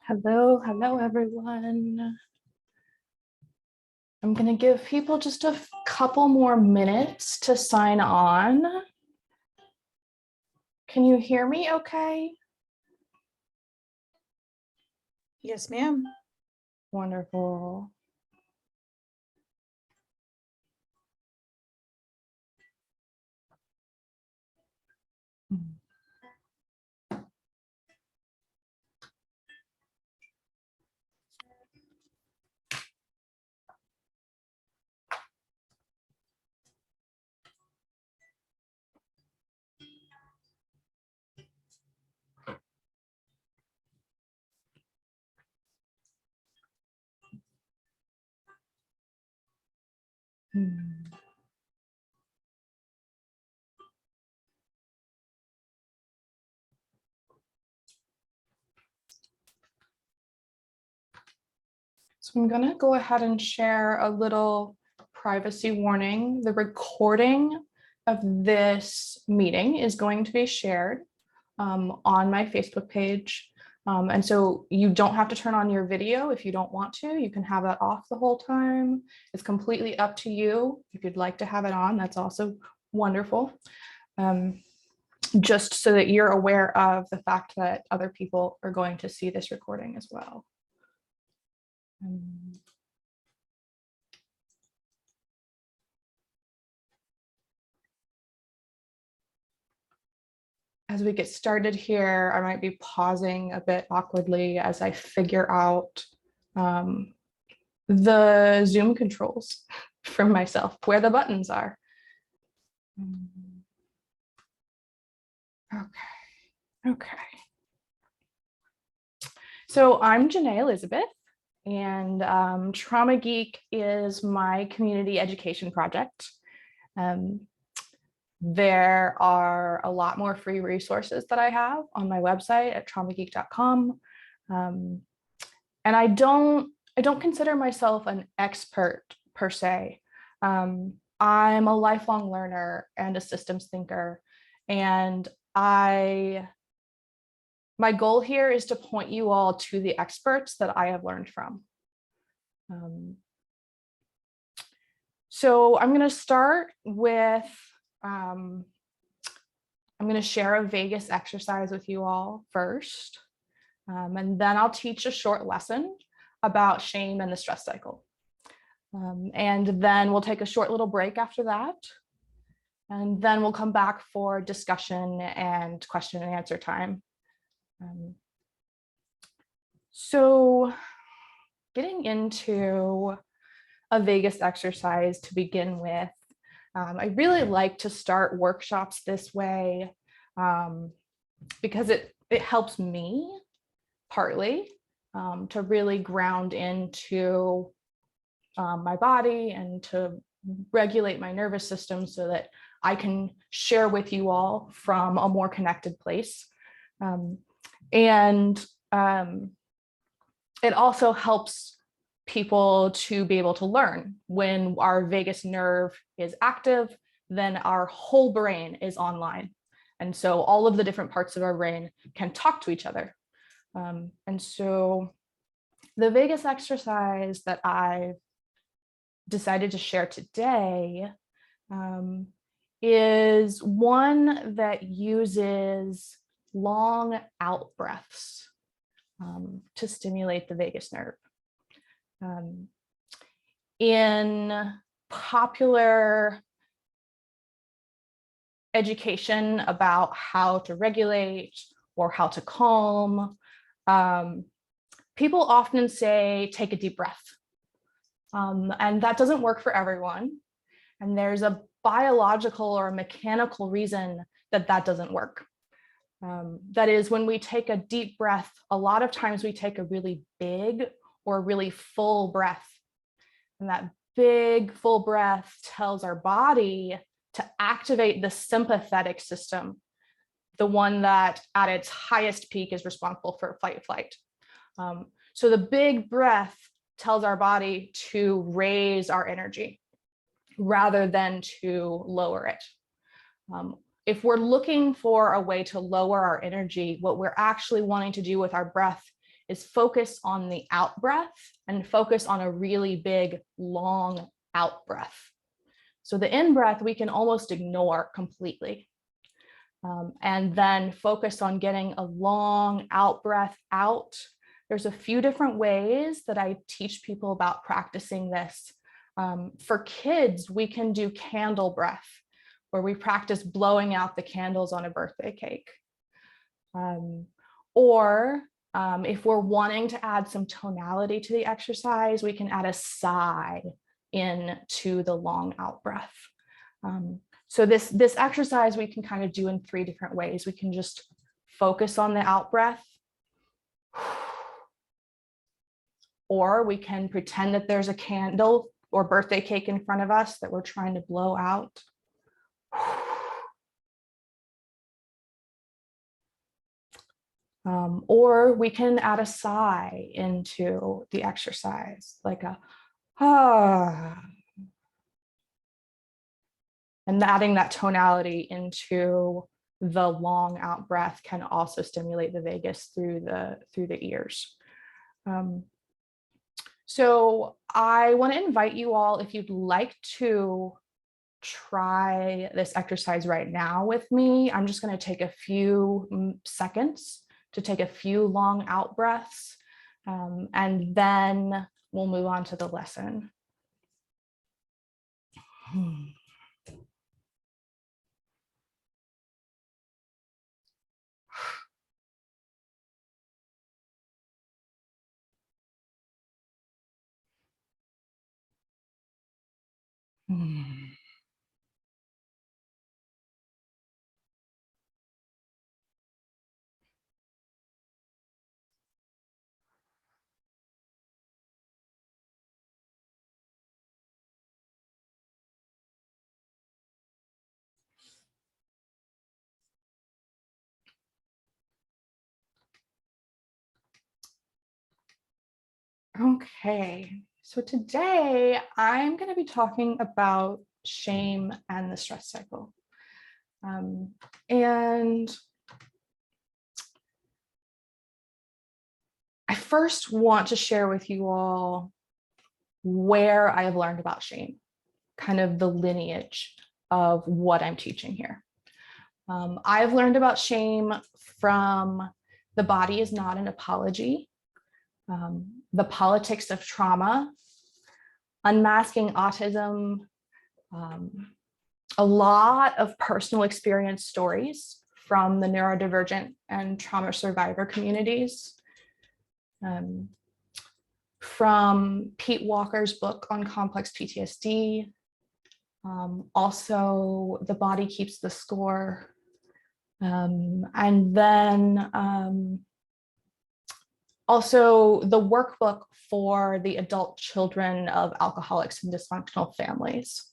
Hello, everyone. I'm going to give people just a couple more minutes to sign on. Can you hear me okay? Yes, ma'am. Wonderful. So I'm going to go ahead and share a little privacy warning. The recording of this meeting is going to be shared on my Facebook page. And so you don't have to turn on your video if you don't want to. You can have that off the whole time. It's completely up to you. If you'd like to have it on, that's also wonderful. Just so that you're aware of the fact that other people are going to see this recording as well. As we get started here, I might be pausing a bit awkwardly as I figure out the Zoom controls for myself, where the buttons are. Okay. So I'm Janae Elizabeth, and Trauma Geek is my community education project. There are a lot more free resources that I have on my website at traumageek.com. And I don't consider myself an expert per se. I'm a lifelong learner and a systems thinker. And my goal here is to point you all to the experts that I have learned from. So I'm going to start with I'm going to share a vagus exercise with you all first, and then I'll teach a short lesson about shame and the stress cycle. And then we'll take a short little break after that. And then we'll come back for discussion and question and answer time. So getting into a vagus exercise to begin with, I really like to start workshops this way because it helps me partly to really ground into my body and to regulate my nervous system so that I can share with you all from a more connected place. And it also helps people to be able to learn. When our vagus nerve is active, then our whole brain is online. And so all of the different parts of our brain can talk to each other. And so the vagus exercise that I've decided to share today is one that uses long out breaths to stimulate the vagus nerve. In popular education about how to regulate or how to calm, people often say, take a deep breath. And that doesn't work for everyone. And there's a biological or mechanical reason that that doesn't work. That is, when we take a deep breath, a lot of times we take a really big or really full breath. And that big full breath tells our body to activate the sympathetic system, the one that at its highest peak is responsible for fight or flight. So the big breath tells our body to raise our energy rather than to lower it. If we're looking for a way to lower our energy, what we're actually wanting to do with our breath is focus on the out breath and focus on a really big, long out breath. So the in breath, we can almost ignore completely. And then focus on getting a long out breath out. There's a few different ways that I teach people about practicing this. For kids, we can do candle breath, where we practice blowing out the candles on a birthday cake. Or if we're wanting to add some tonality to the exercise, we can add a sigh into the long out breath. So this exercise we can kind of do in 3 different ways. We can just focus on the out breath, or we can pretend that there's a candle or birthday cake in front of us that we're trying to blow out. Or we can add a sigh into the exercise, like a ah. And adding that tonality into the long out breath can also stimulate the vagus through the ears. So I want to invite you all, if you'd like to try this exercise right now with me, I'm just going to take a few seconds to take a few long out breaths, and then we'll move on to the lesson. Okay, so today I'm going to be talking about shame and the stress cycle. And I first want to share with you all where I have learned about shame, kind of the lineage of what I'm teaching here. I've learned about shame from The Body Is Not an Apology, The Politics of Trauma, Unmasking Autism, a lot of personal experience stories from the neurodivergent and trauma survivor communities, from Pete Walker's book on complex PTSD, also The Body Keeps the Score, and then also the workbook for the adult children of alcoholics and dysfunctional families.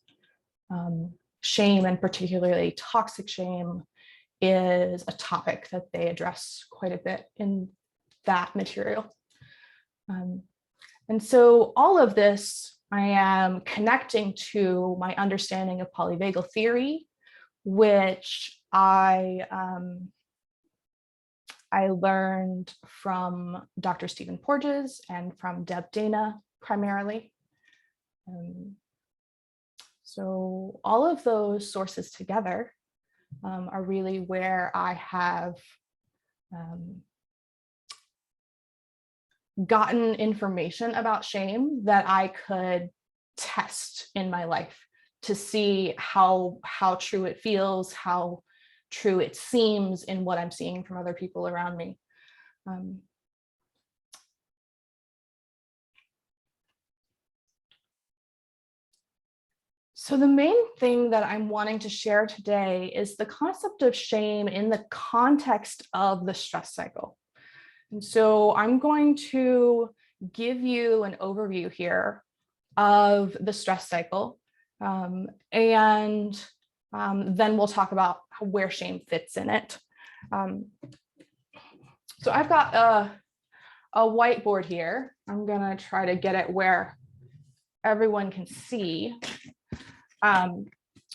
Shame, and particularly toxic shame, is a topic that they address quite a bit in that material. And so all of this I am connecting to my understanding of polyvagal theory, which I learned from Dr. Stephen Porges and from Deb Dana primarily. So all of those sources together are really where I have gotten information about shame that I could test in my life to see how true it feels, how true it seems in what I'm seeing from other people around me. So the main thing that I'm wanting to share today is the concept of shame in the context of the stress cycle. And so I'm going to give you an overview here of the stress cycle, and then we'll talk about where shame fits in it. So I've got a whiteboard here. I'm gonna try to get it where everyone can see.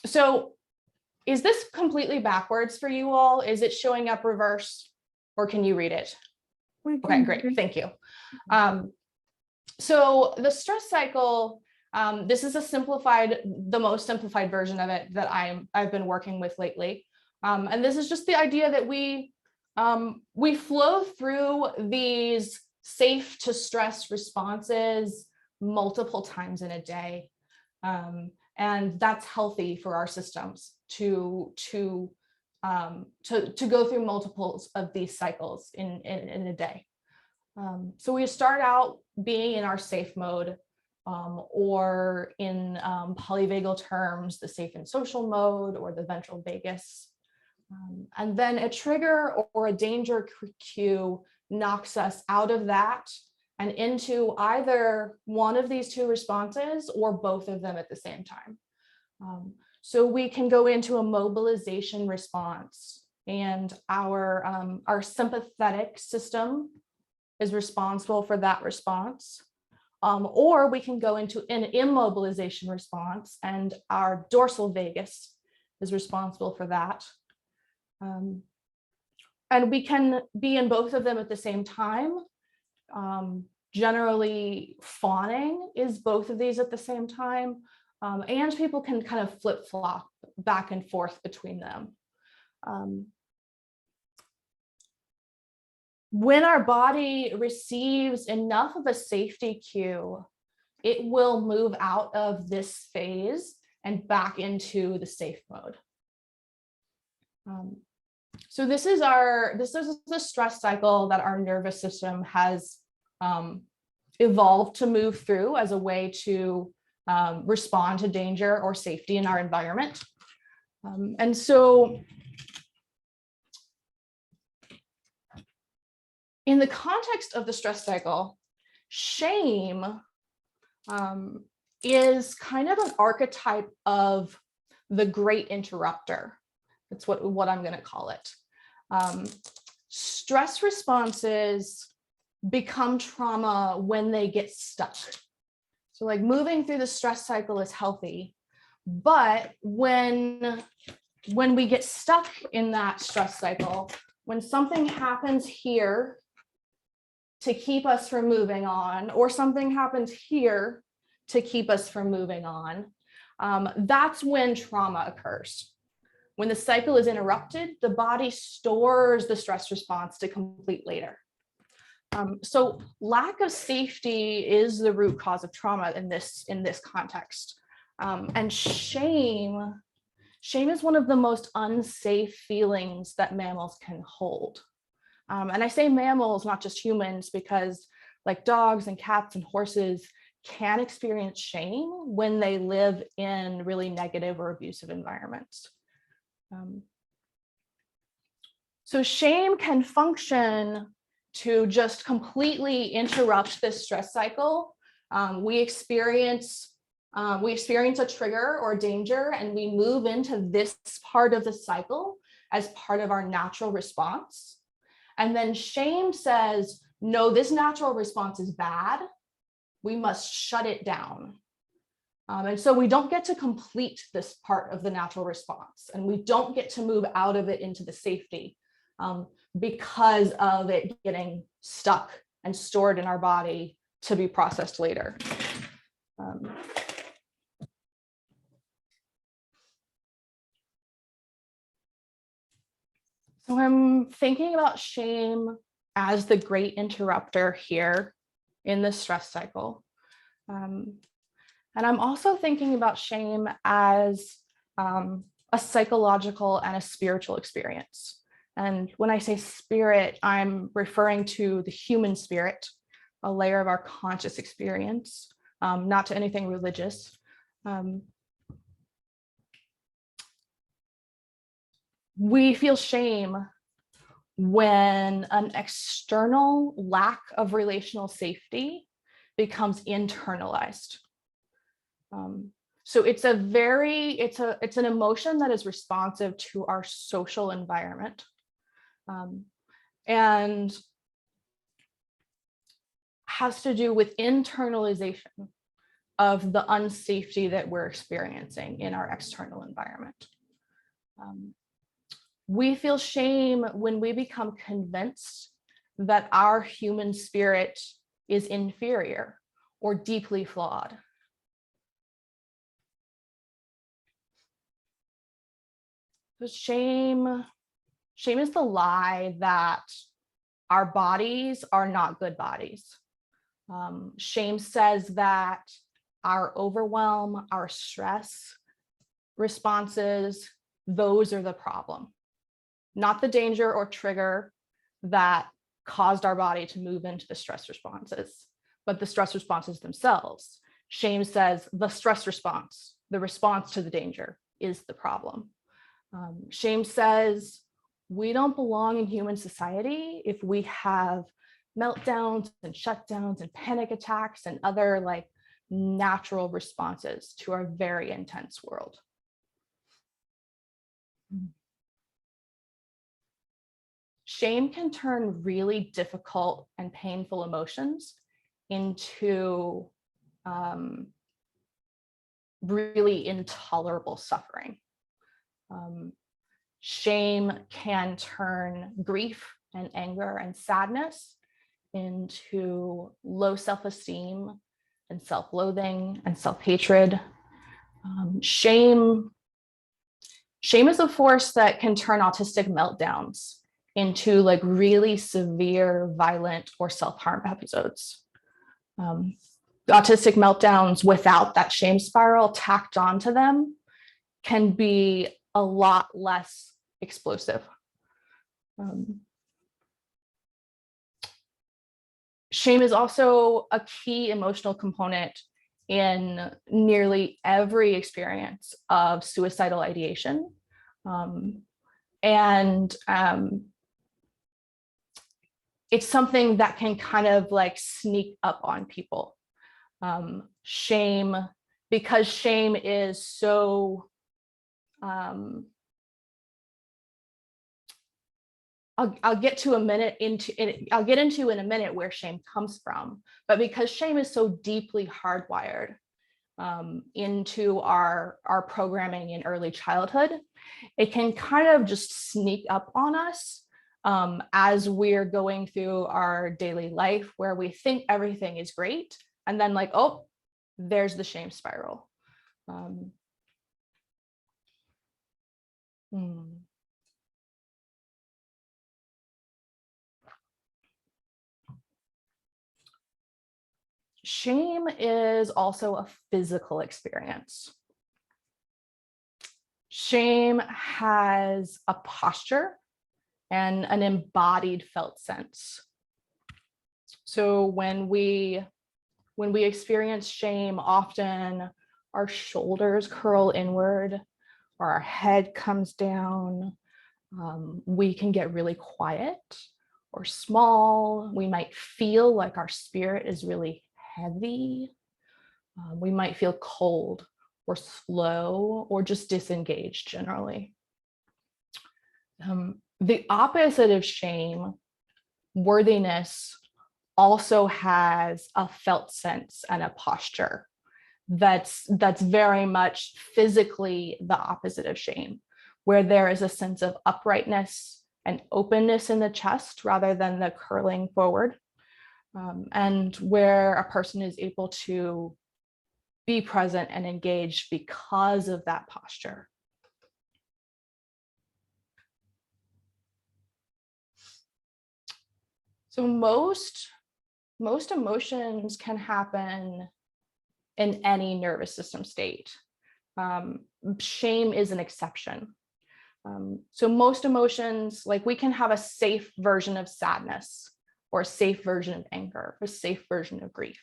So is this completely backwards for you all? Is it showing up reverse, or can you read it? Okay, great, thank you. So the stress cycle, this is the most simplified version of it that I've been working with lately. And this is just the idea that we flow through these safe to stress responses multiple times in a day. And that's healthy for our systems to go through multiples of these cycles in a day. So we start out being in our safe mode, or in polyvagal terms, the safe and social mode or the ventral vagus. And then a trigger or a danger cue knocks us out of that and into either one of these two responses or both of them at the same time. So we can go into a mobilization response, and our sympathetic system is responsible for that response. Or we can go into an immobilization response, and our dorsal vagus is responsible for that. And we can be in both of them at the same time. Generally, fawning is both of these at the same time. And people can kind of flip-flop back and forth between them. When our body receives enough of a safety cue, it will move out of this phase and back into the safe mode. So this is the stress cycle that our nervous system has evolved to move through as a way to respond to danger or safety in our environment. And so in the context of the stress cycle, shame is kind of an archetype of the great interrupter. That's what I'm going to call it. Stress responses become trauma when they get stuck. So like moving through the stress cycle is healthy, but when we get stuck in that stress cycle, when something happens here to keep us from moving on, or something happens here to keep us from moving on, that's when trauma occurs. When the cycle is interrupted, the body stores the stress response to complete later. So lack of safety is the root cause of trauma in this context. And shame is one of the most unsafe feelings that mammals can hold. And I say mammals, not just humans, because like dogs and cats and horses can experience shame when they live in really negative or abusive environments. So shame can function to just completely interrupt this stress cycle. We experience a trigger or danger, and we move into this part of the cycle as part of our natural response. And then shame says, no, this natural response is bad. We must shut it down. And so we don't get to complete this part of the natural response, and we don't get to move out of it into the safety because of it getting stuck and stored in our body to be processed later. So I'm thinking about shame as the great interrupter here in the stress cycle. And I'm also thinking about shame as a psychological and a spiritual experience. And when I say spirit, I'm referring to the human spirit, a layer of our conscious experience, not to anything religious. We feel shame when an external lack of relational safety becomes internalized. So it's an emotion that is responsive to our social environment, and has to do with internalization of the unsafety that we're experiencing in our external environment. We feel shame when we become convinced that our human spirit is inferior or deeply flawed. So shame is the lie that our bodies are not good bodies. Shame says that our overwhelm, our stress responses, those are the problem, not the danger or trigger that caused our body to move into the stress responses, but the stress responses themselves. Shame says the stress response, the response to the danger, is the problem. Shame says we don't belong in human society if we have meltdowns and shutdowns and panic attacks and other like natural responses to our very intense world. Shame can turn really difficult and painful emotions into really intolerable suffering. Shame can turn grief and anger and sadness into low self-esteem and self-loathing and self-hatred. Shame is a force that can turn autistic meltdowns into like really severe, violent, or self-harm episodes. Autistic meltdowns without that shame spiral tacked onto them can be a lot less explosive. Shame is also a key emotional component in nearly every experience of suicidal ideation. It's something that can kind of like sneak up on people. Shame, because shame is so, I'll get into in a minute where shame comes from, but because shame is so deeply hardwired into our programming in early childhood, it can kind of just sneak up on us as we're going through our daily life, where we think everything is great, and then like, oh, there's the shame spiral. Shame is also a physical experience. Shame has a posture and an embodied felt sense. So when we experience shame, often our shoulders curl inward or our head comes down. We can get really quiet or small. We might feel like our spirit is really heavy. We might feel cold or slow or just disengaged generally. The opposite of shame, worthiness, also has a felt sense and a posture that's very much physically the opposite of shame, where there is a sense of uprightness and openness in the chest rather than the curling forward, and where a person is able to be present and engaged because of that posture. So most emotions can happen in any nervous system state. Shame is an exception. So most emotions, like we can have a safe version of sadness or a safe version of anger, or a safe version of grief.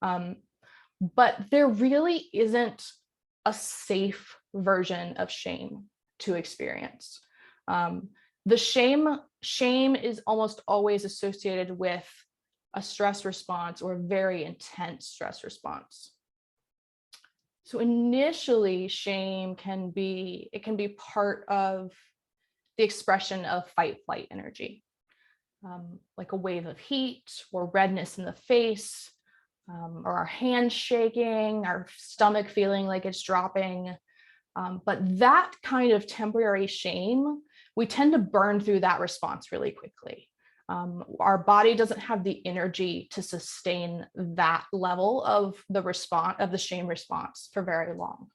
But there really isn't a safe version of shame to experience. The shame is almost always associated with a stress response or a very intense stress response. So initially, shame can be part of the expression of fight-flight energy, like a wave of heat or redness in the face, or our hands shaking, our stomach feeling like it's dropping. But that kind of temporary shame, we tend to burn through that response really quickly. Our body doesn't have the energy to sustain that level of the shame response for very long.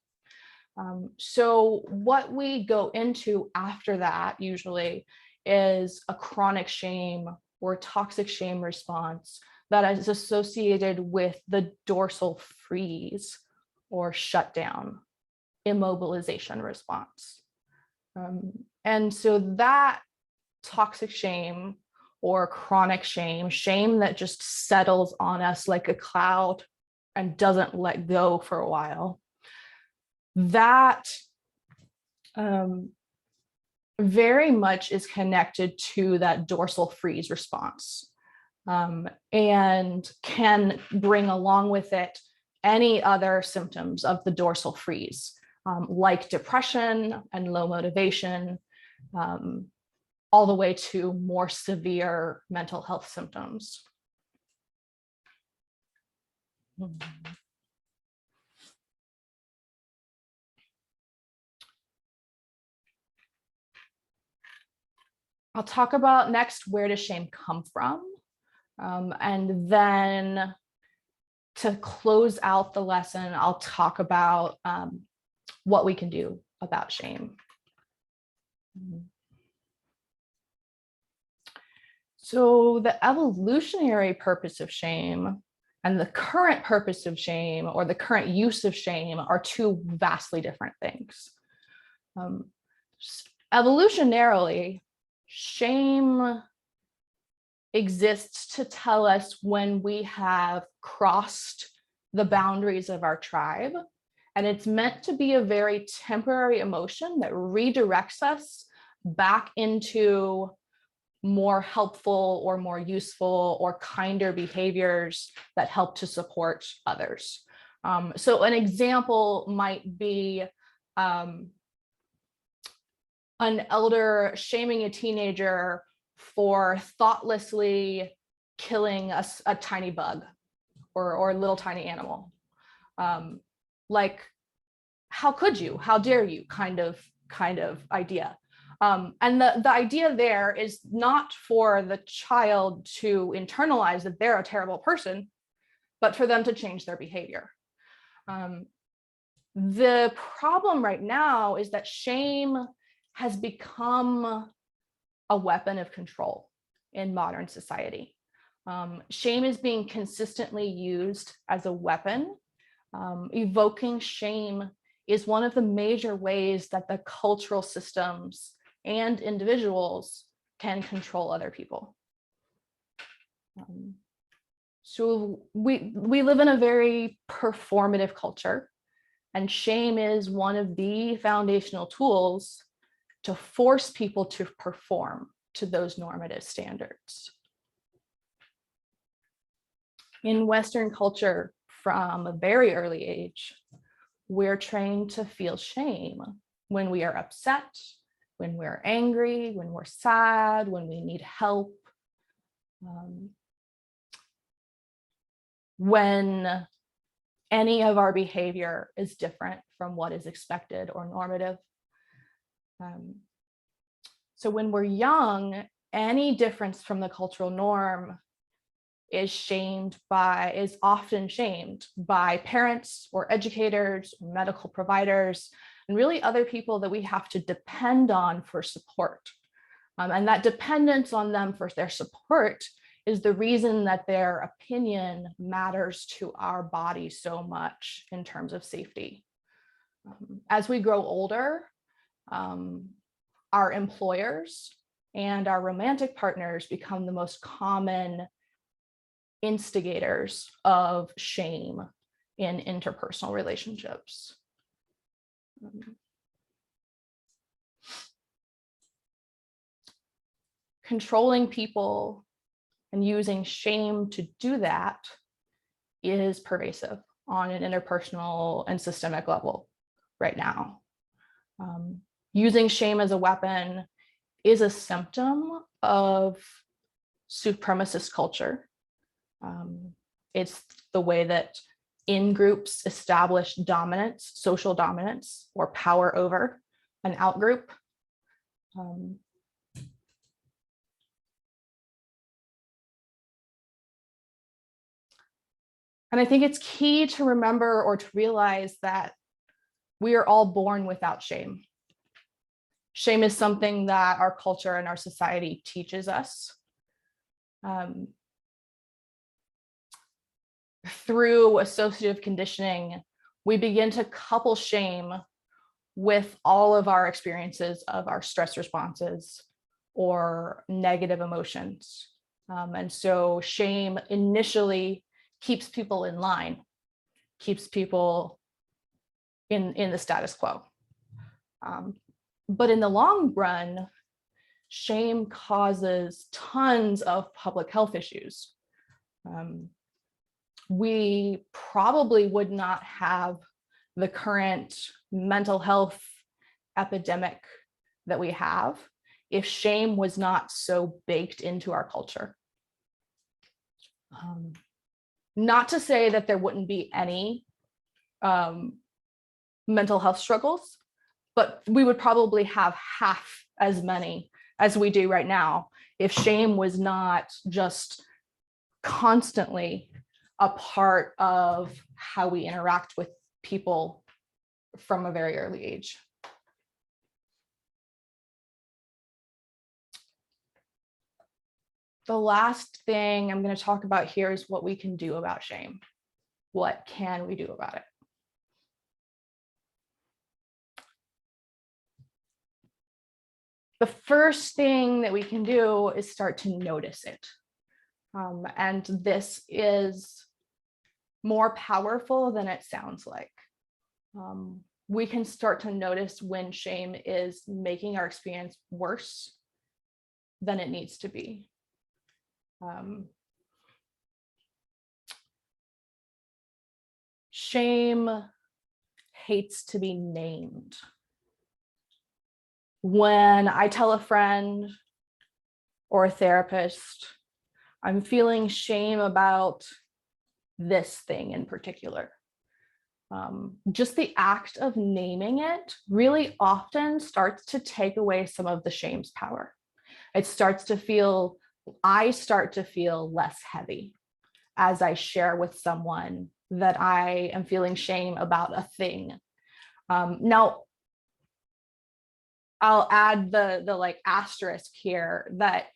So what we go into after that usually is a chronic shame or toxic shame response that is associated with the dorsal freeze or shutdown, immobilization response. And so that toxic shame or chronic shame, shame that just settles on us like a cloud and doesn't let go for a while, that very much is connected to that dorsal freeze response, and can bring along with it any other symptoms of the dorsal freeze, like depression and low motivation, all the way to more severe mental health symptoms. I'll talk about next, where does shame come from? And then to close out the lesson, I'll talk about what we can do about shame. So the evolutionary purpose of shame and the current purpose of shame, or the current use of shame, are two vastly different things. Evolutionarily, shame exists to tell us when we have crossed the boundaries of our tribe, and it's meant to be a very temporary emotion that redirects us back into more helpful or more useful or kinder behaviors that help to support others. So an example might be an elder shaming a teenager for thoughtlessly killing a tiny bug or a little tiny animal. Like, how could you? How dare you? Kind of idea. And the idea there is not for the child to internalize that they're a terrible person, but for them to change their behavior. The problem right now is that shame has become a weapon of control in modern society. Shame is being consistently used as a weapon. Evoking shame is one of the major ways that the cultural systems and individuals can control other people. So we live in a very performative culture, and shame is one of the foundational tools to force people to perform to those normative standards. In Western culture, from a very early age, we're trained to feel shame when we are upset, when we're angry, when we're sad, when we need help, when any of our behavior is different from what is expected or normative. So when we're young, any difference from the cultural norm is often shamed by parents or educators, or medical providers, and really other people that we have to depend on for support. And that dependence on them for their support is the reason that their opinion matters to our body so much in terms of safety. As we grow older, our employers and our romantic partners become the most common instigators of shame in interpersonal relationships. Controlling people and using shame to do that is pervasive on an interpersonal and systemic level right now. Using shame as a weapon is a symptom of supremacist culture. It's the way that in-groups establish dominance, social dominance, or power over an out-group. And I think it's key to remember or to realize that we are all born without shame. Shame is something that our culture and our society teaches us. Through associative conditioning, we begin to couple shame with all of our experiences of our stress responses or negative emotions. And so shame initially keeps people in line, keeps people in the status quo. But in the long run, shame causes tons of public health issues. We probably would not have the current mental health epidemic that we have if shame was not so baked into our culture. Not to say that there wouldn't be any mental health struggles, but we would probably have half as many as we do right now if shame was not just constantly a part of how we interact with people from a very early age. The last thing I'm going to talk about here is what we can do about shame. What can we do about it? The first thing that we can do is start to notice it. And this is more powerful than it sounds like. We can start to notice when shame is making our experience worse than it needs to be. Shame hates to be named. When I tell a friend or a therapist, I'm feeling shame about this thing in particular, just the act of naming it really often starts to take away some of the shame's power. I start to feel less heavy as I share with someone that I am feeling shame about a thing. Now, I'll add the like asterisk here that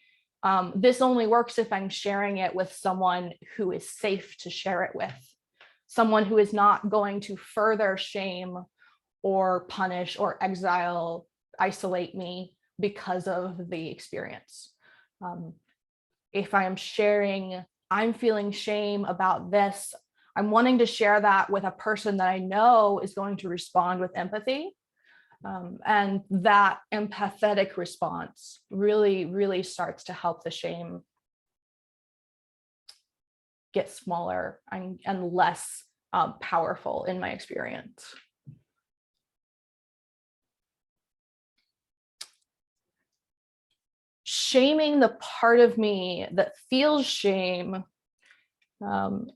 this only works if I'm sharing it with someone who is safe to share it with, someone who is not going to further shame or punish or isolate me because of the experience. If I'm sharing, I'm feeling shame about this, I'm wanting to share that with a person that I know is going to respond with empathy. And that empathetic response really, really starts to help the shame get smaller and less powerful in my experience. Shaming the part of me that feels shame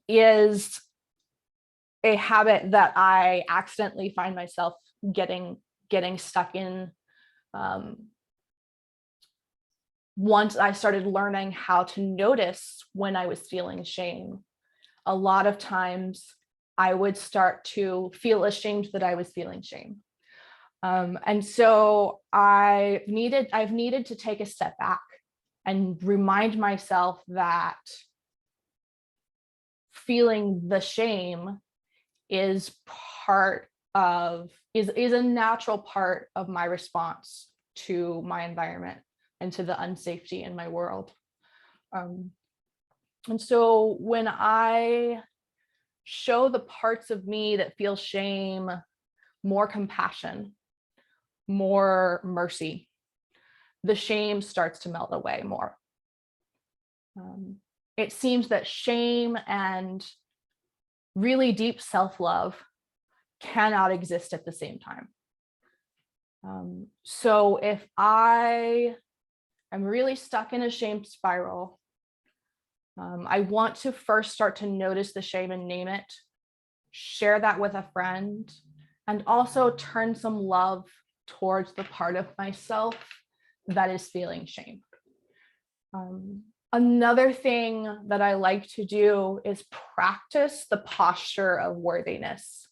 is a habit that I accidentally find myself getting stuck in. Once I started learning how to notice when I was feeling shame, a lot of times I would start to feel ashamed that I was feeling shame. And so I've needed to take a step back and remind myself that feeling the shame is a natural part of my response to my environment and to the unsafety in my world. And so when I show the parts of me that feel shame more compassion, more mercy, the shame starts to melt away more. It seems that shame and really deep self-love cannot exist at the same time. So if I am really stuck in a shame spiral, I want to first start to notice the shame and name it, share that with a friend, and also turn some love towards the part of myself that is feeling shame. Another thing that I like to do is practice the posture of worthiness,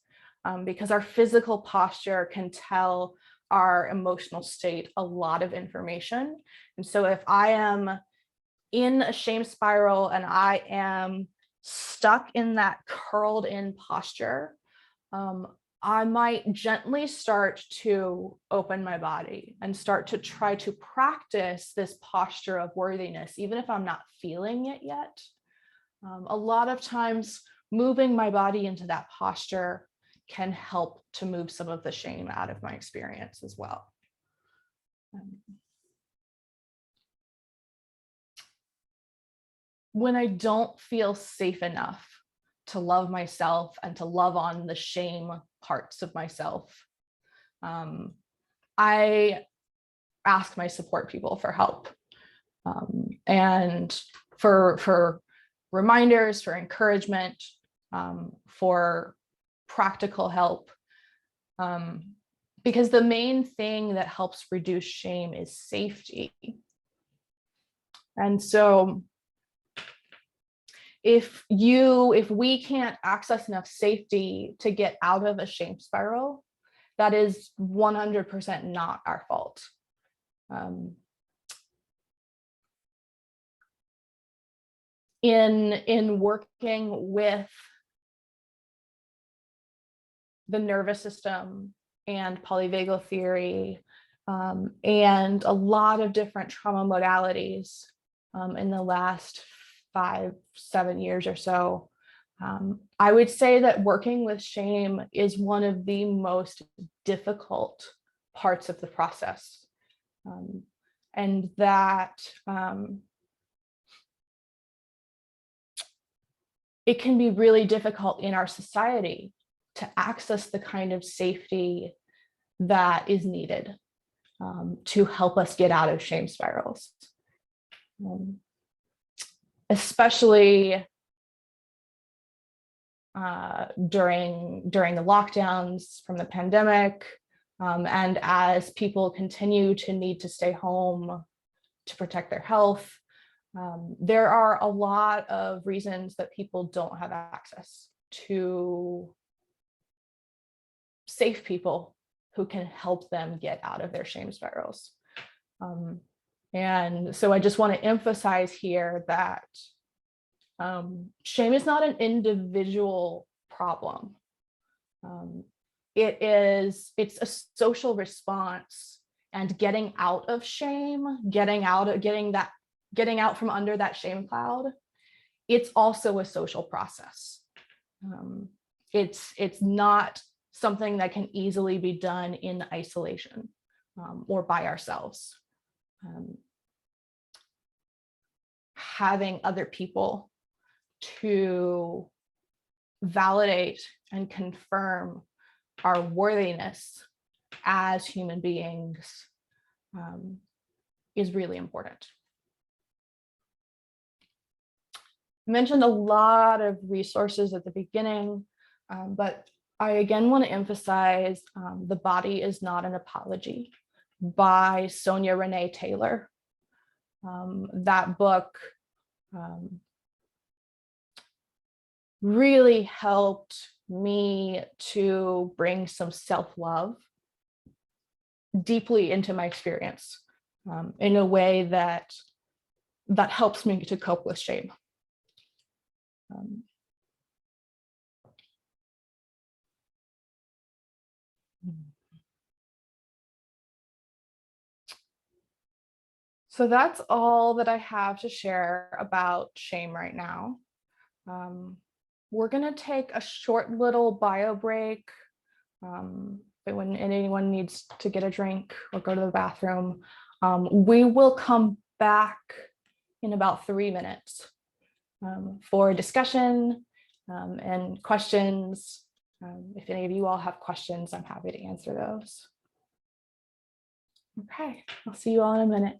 because our physical posture can tell our emotional state a lot of information. And so if I am in a shame spiral and I am stuck in that curled in posture, I might gently start to open my body and start to try to practice this posture of worthiness, even if I'm not feeling it yet. A lot of times, moving my body into that posture can help to move some of the shame out of my experience as well. When I don't feel safe enough to love myself and to love on the shame parts of myself, I ask my support people for help, and for reminders, for encouragement, for practical help, because the main thing that helps reduce shame is safety. And so if we can't access enough safety to get out of a shame spiral, that is 100% not our fault. In working with the nervous system and polyvagal theory, and a lot of different trauma modalities, in the last 5-7 years or so, I would say that working with shame is one of the most difficult parts of the process, and that it can be really difficult in our society to access the kind of safety that is needed, to help us get out of shame spirals. Especially during the lockdowns from the pandemic, and as people continue to need to stay home to protect their health, there are a lot of reasons that people don't have access to safe people who can help them get out of their shame spirals. And so I just want to emphasize here that shame is not an individual problem. It's a social response, and getting out of shame, getting out from under that shame cloud, it's also a social process. It's not something that can easily be done in isolation, or by ourselves. Having other people to validate and confirm our worthiness as human beings, is really important. I mentioned a lot of resources at the beginning, but I again want to emphasize The Body Is Not an Apology by Sonia Renee Taylor. That book really helped me to bring some self-love deeply into my experience, in a way that helps me to cope with shame. So that's all that I have to share about shame right now. We're going to take a short little bio break. When anyone needs to get a drink or go to the bathroom, we will come back in about 3 minutes for discussion and questions. If any of you all have questions, I'm happy to answer those. Okay, I'll see you all in a minute.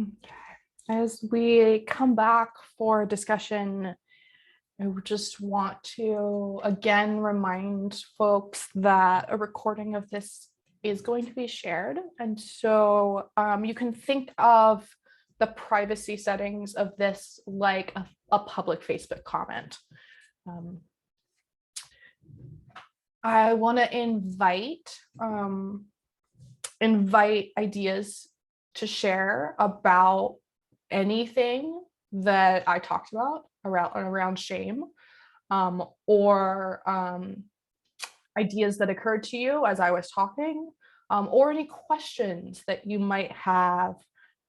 Okay. As we come back for discussion, I just want to again remind folks that a recording of this is going to be shared. And so you can think of the privacy settings of this like a public Facebook comment. I want to invite ideas to share about anything that I talked about around shame, or ideas that occurred to you as I was talking, or any questions that you might have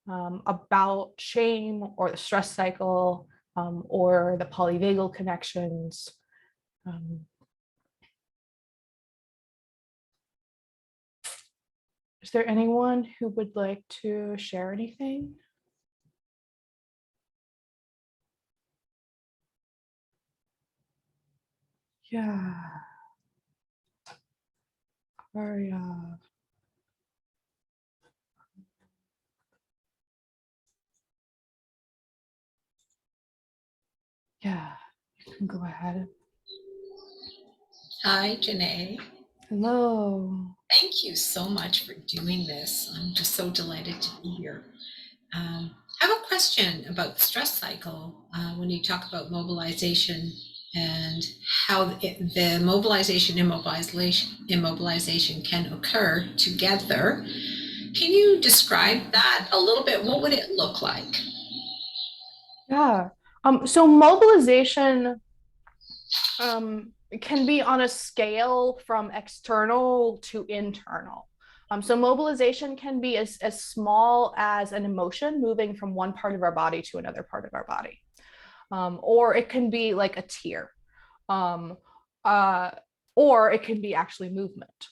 about shame or the stress cycle, or the polyvagal connections. Is there anyone who would like to share anything? Yeah. Aria. Yeah, you can go ahead. Hi, Janae. Hello. Thank you so much for doing this. I'm just so delighted to be here. I have a question about the stress cycle when you talk about mobilization and how the mobilization and immobilization can occur together. Can you describe that a little bit? What would it look like? Yeah. So mobilization can be on a scale from external to internal. So mobilization can be as small as an emotion moving from one part of our body to another part of our body. Or it can be like a tear. Um, or it can be actually movement.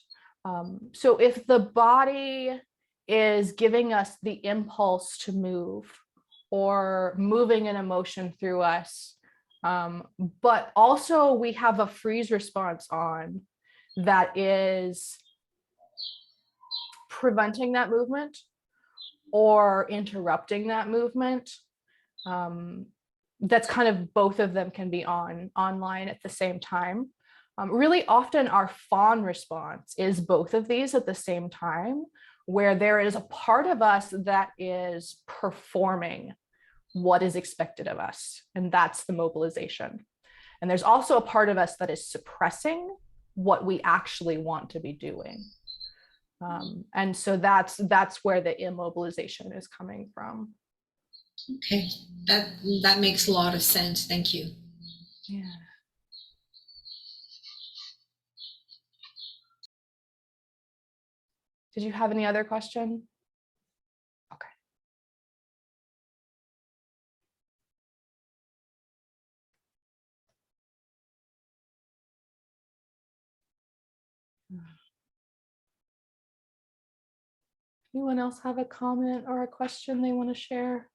So if the body is giving us the impulse to move or moving an emotion through us, but also we have a freeze response on that is preventing that movement or interrupting that movement. That's kind of both of them can be online at the same time. Really often our fawn response is both of these at the same time, where there is a part of us that is performing what is expected of us, and that's the mobilization. And there's also a part of us that is suppressing what we actually want to be doing. And so that's where the immobilization is coming from. Okay, that makes a lot of sense. Thank you. Yeah. Did you have any other question? Okay. Anyone else have a comment or a question they want to share?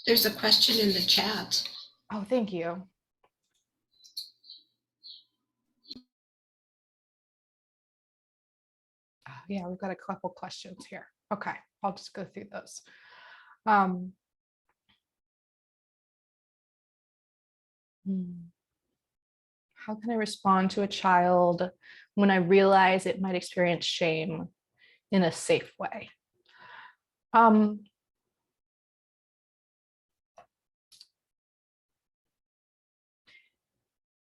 There's a question in the chat. Oh, thank you. Yeah, we've got a couple questions here. Okay, I'll just go through those. How can I respond to a child when I realize it might experience shame in a safe way?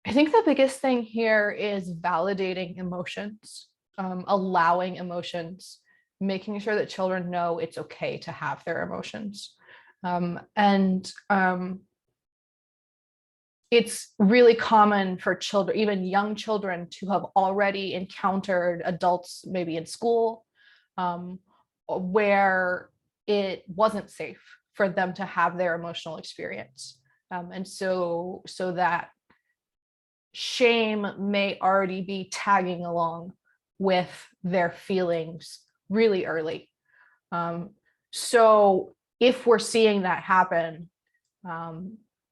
I think the biggest thing here is validating emotions, allowing emotions, making sure that children know it's okay to have their emotions. It's really common for children, even young children, to have already encountered adults, maybe in school, where it wasn't safe for them to have their emotional experience. And so that shame may already be tagging along with their feelings really early. So if we're seeing that happen,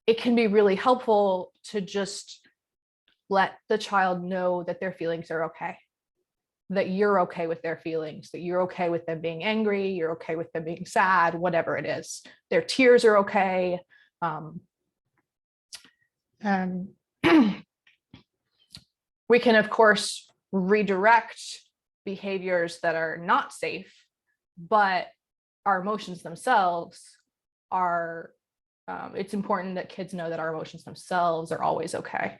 it can be really helpful to just let the child know that their feelings are okay, that you're okay with their feelings, that you're okay with them being angry, you're okay with them being sad, whatever it is. Their tears are okay. And we can, of course, redirect behaviors that are not safe, but our emotions themselves are, it's important that kids know that our emotions themselves are always okay.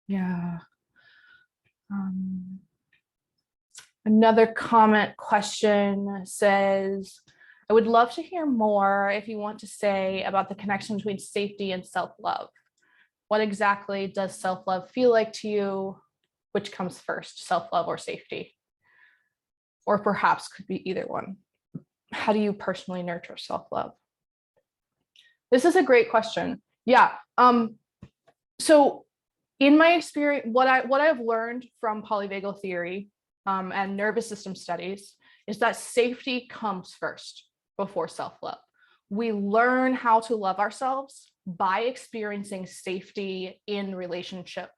Yeah. Another comment question says, I would love to hear more if you want to say about the connection between safety and self-love. What exactly does self-love feel like to you? Which comes first, self-love or safety? Or perhaps could be either one. How do you personally nurture self-love? This is a great question. Yeah. So in my experience, what I've learned from polyvagal theory and nervous system studies is that safety comes first before self-love. We learn how to love ourselves by experiencing safety in relationship.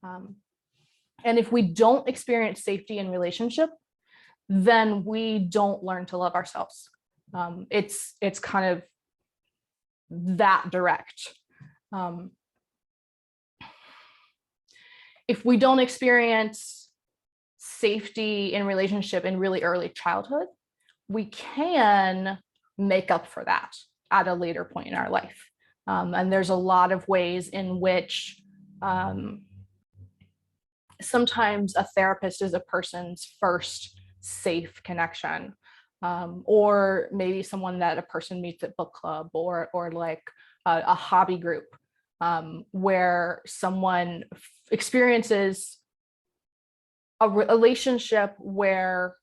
And if we don't experience safety in relationship, then we don't learn to love ourselves. It's kind of that direct. If we don't experience safety in relationship in really early childhood, we can make up for that at a later point in our life. And there's a lot of ways in which sometimes a therapist is a person's first safe connection, or maybe someone that a person meets at book club or like a hobby group, where someone experiences a relationship where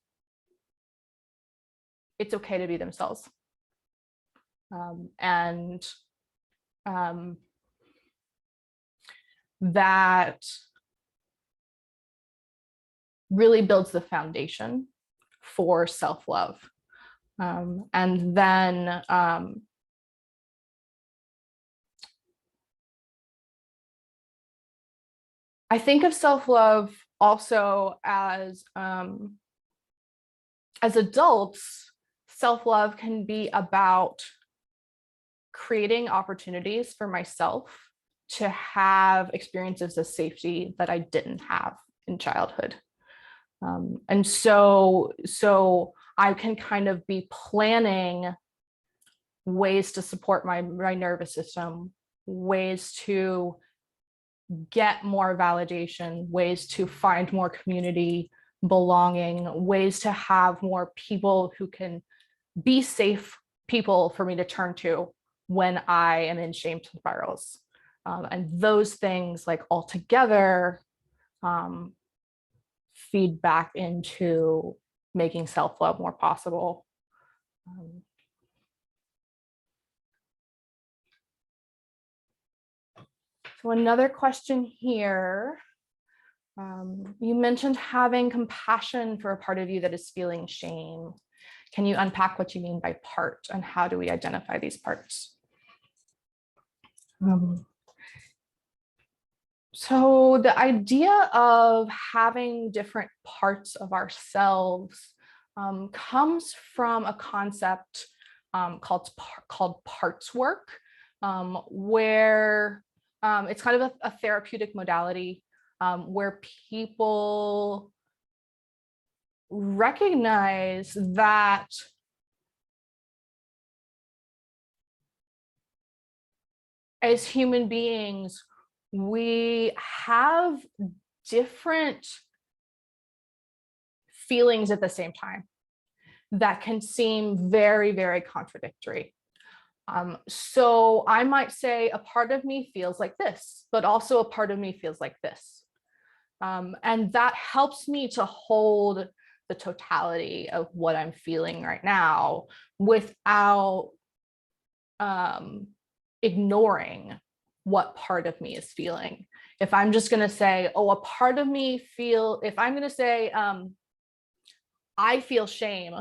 it's okay to be themselves. And that really builds the foundation for self-love. And then I think of self-love also as adults, self-love can be about creating opportunities for myself to have experiences of safety that I didn't have in childhood. And so I can kind of be planning ways to support my nervous system, ways to get more validation, ways to find more community belonging, ways to have more people who can be safe people for me to turn to when I am in shame spirals. And those things like all together feed back into making self-love more possible. So another question here. You mentioned having compassion for a part of you that is feeling shame. Can you unpack what you mean by part and how do we identify these parts? So the idea of having different parts of ourselves comes from a concept called parts work, where it's kind of a therapeutic modality where people recognize that as human beings, we have different feelings at the same time that can seem very, very contradictory. So I might say a part of me feels like this, but also a part of me feels like this. And that helps me to hold the totality of what I'm feeling right now without ignoring what part of me is feeling. If I'm just going to say, oh, a part of me if I'm going to say, I feel shame,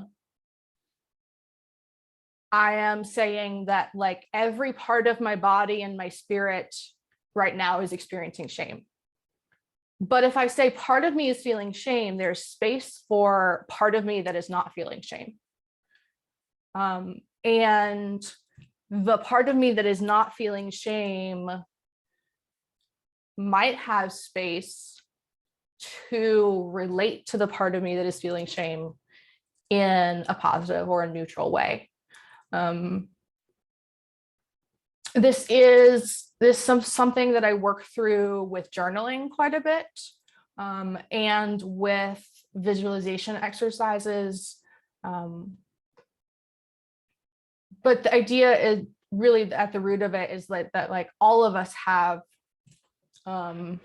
I am saying that like every part of my body and my spirit right now is experiencing shame. But if I say part of me is feeling shame, there's space for part of me that is not feeling shame. And the part of me that is not feeling shame might have space to relate to the part of me that is feeling shame in a positive or a neutral way. This is something that I work through with journaling quite a bit, and with visualization exercises. But the idea is really at the root of it is that like all of us have a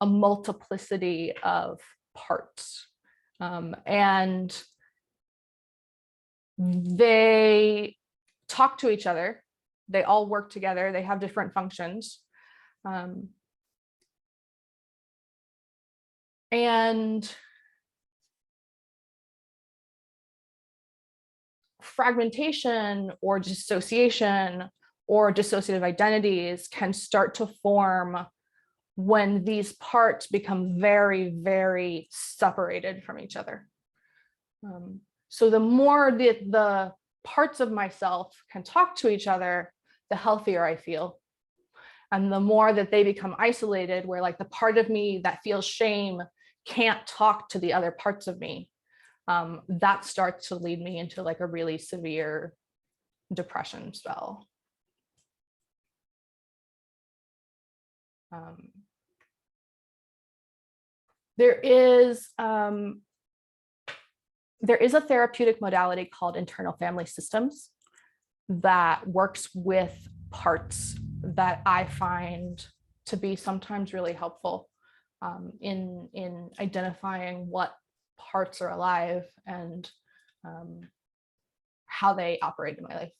multiplicity of parts, and they talk to each other. They all work together. They have different functions. And fragmentation or dissociation or dissociative identities can start to form when these parts become very, very separated from each other. So the more the parts of myself can talk to each other, the healthier I feel. And the more that they become isolated, where like the part of me that feels shame can't talk to the other parts of me, that starts to lead me into like a really severe depression spell. There is a therapeutic modality called internal family systems that works with parts that I find to be sometimes really helpful in identifying what parts are alive and how they operate in my life.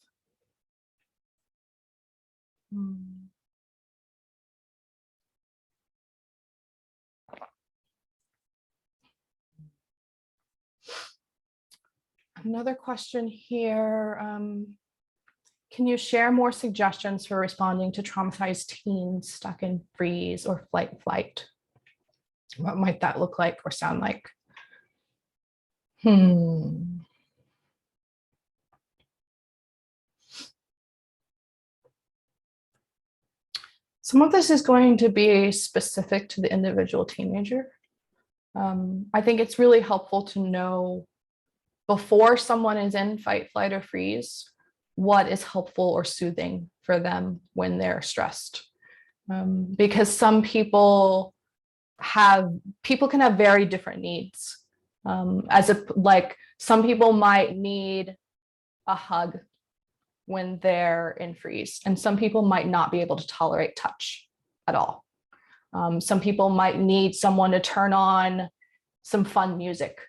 Another question here. Can you share more suggestions for responding to traumatized teens stuck in freeze or flight? What might that look like or sound like? Some of this is going to be specific to the individual teenager. I think it's really helpful to know before someone is in fight, flight, or freeze, what is helpful or soothing for them when they're stressed. Because some people can have very different needs. Like some people might need a hug when they're in freeze, and some people might not be able to tolerate touch at all. Some people might need someone to turn on some fun music.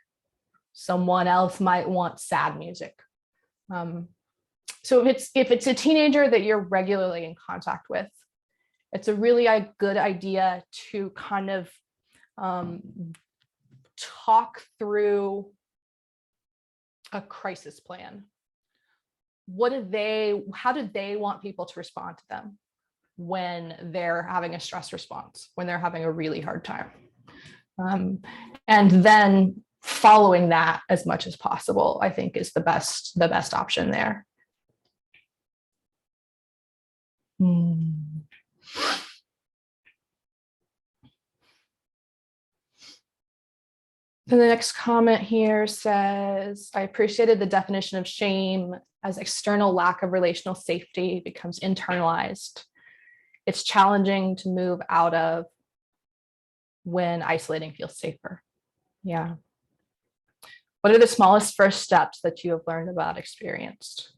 Someone else might want sad music. So if it's a teenager that you're regularly in contact with, it's a really good idea to kind of talk through a crisis plan. How do they want people to respond to them when they're having a stress response, when they're having a really hard time? And then following that as much as possible, I think, is the best option there. So the next comment here says, I appreciated the definition of shame as external lack of relational safety becomes internalized. It's challenging to move out of when isolating feels safer. Yeah. What are the smallest first steps that you have learned about experienced?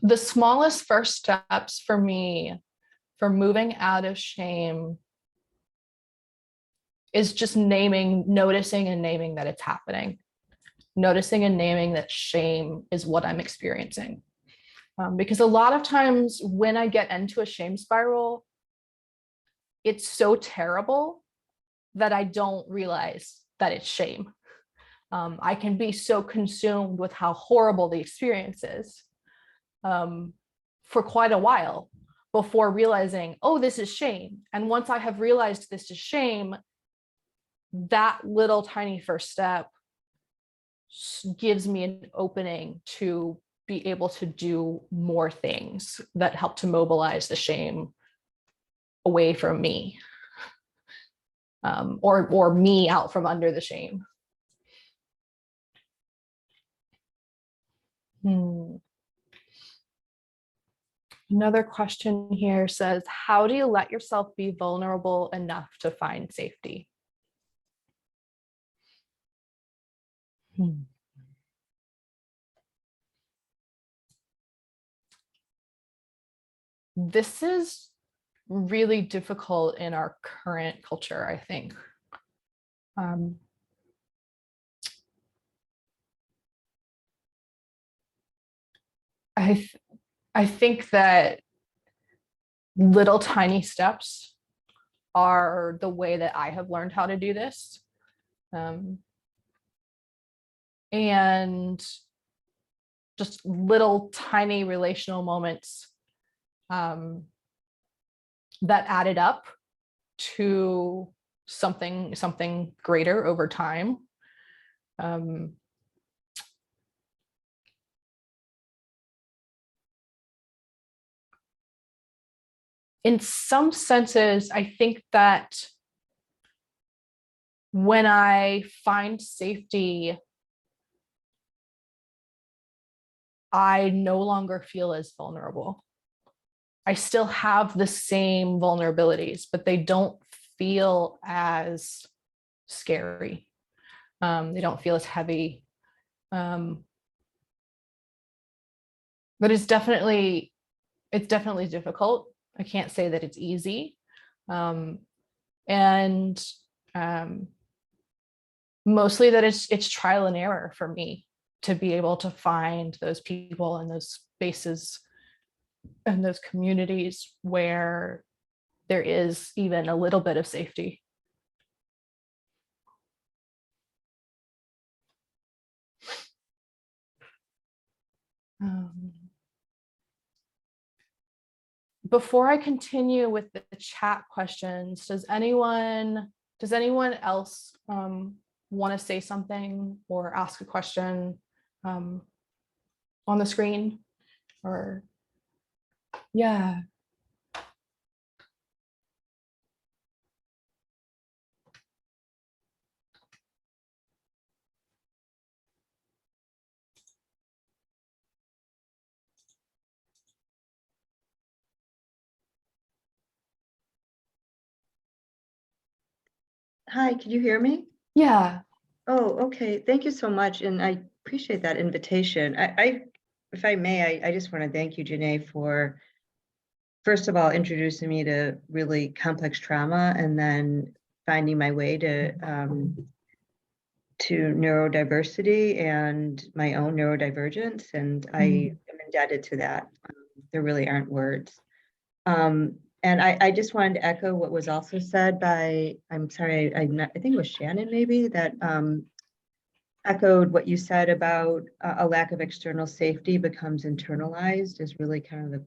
The smallest first steps for me for moving out of shame is just noticing and naming that it's happening. Noticing and naming that shame is what I'm experiencing. Because a lot of times when I get into a shame spiral, it's so terrible that I don't realize that it's shame. I can be so consumed with how horrible the experience is for quite a while before realizing, oh, this is shame. And once I have realized this is shame, that little tiny first step gives me an opening to be able to do more things that help to mobilize the shame away from me, or me out from under the shame. Another question here says, how do you let yourself be vulnerable enough to find safety? This is really difficult in our current culture, I think. I think that little tiny steps are the way that I have learned how to do this. And just little tiny relational moments that added up to something greater over time. In some senses, I think that when I find safety, I no longer feel as vulnerable. I still have the same vulnerabilities, but they don't feel as scary. They don't feel as heavy. But it's definitely difficult. I can't say that it's easy. And mostly that it's trial and error for me to be able to find those people and those spaces and those communities where there is even a little bit of safety. Before I continue with the chat questions, does anyone else want to say something or ask a question on the screen? Or yeah. Hi, can you hear me? Yeah. Oh, okay. Thank you so much. And I appreciate that invitation. If I may, I just want to thank you, Janae, for first of all, introducing me to really complex trauma and then finding my way to neurodiversity and my own neurodivergence. And I am indebted to that. There really aren't words. And I just wanted to echo what was also said by, I'm sorry, I think it was Shannon maybe, that echoed what you said about a lack of external safety becomes internalized is really kind of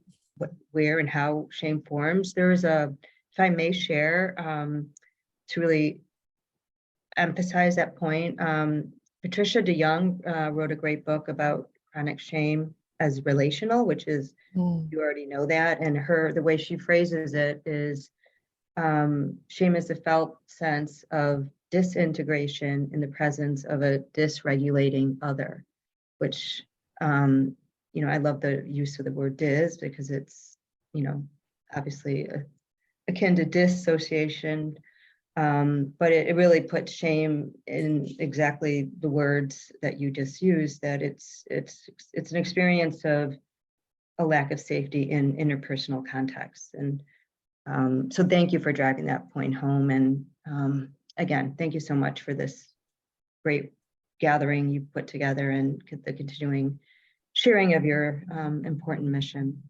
where and how shame forms. If I may share, to really emphasize that point, Patricia DeYoung wrote a great book about chronic shame as relational, which is, you already know that. And the way she phrases it is, shame is the felt sense of disintegration in the presence of a dysregulating other, which, I love the use of the word dis because it's, obviously akin to dissociation. But it really puts shame in exactly the words that you just used, that it's an experience of a lack of safety in interpersonal contexts. And so thank you for driving that point home. And again, thank you so much for this great gathering you put together and the continuing sharing of your important mission.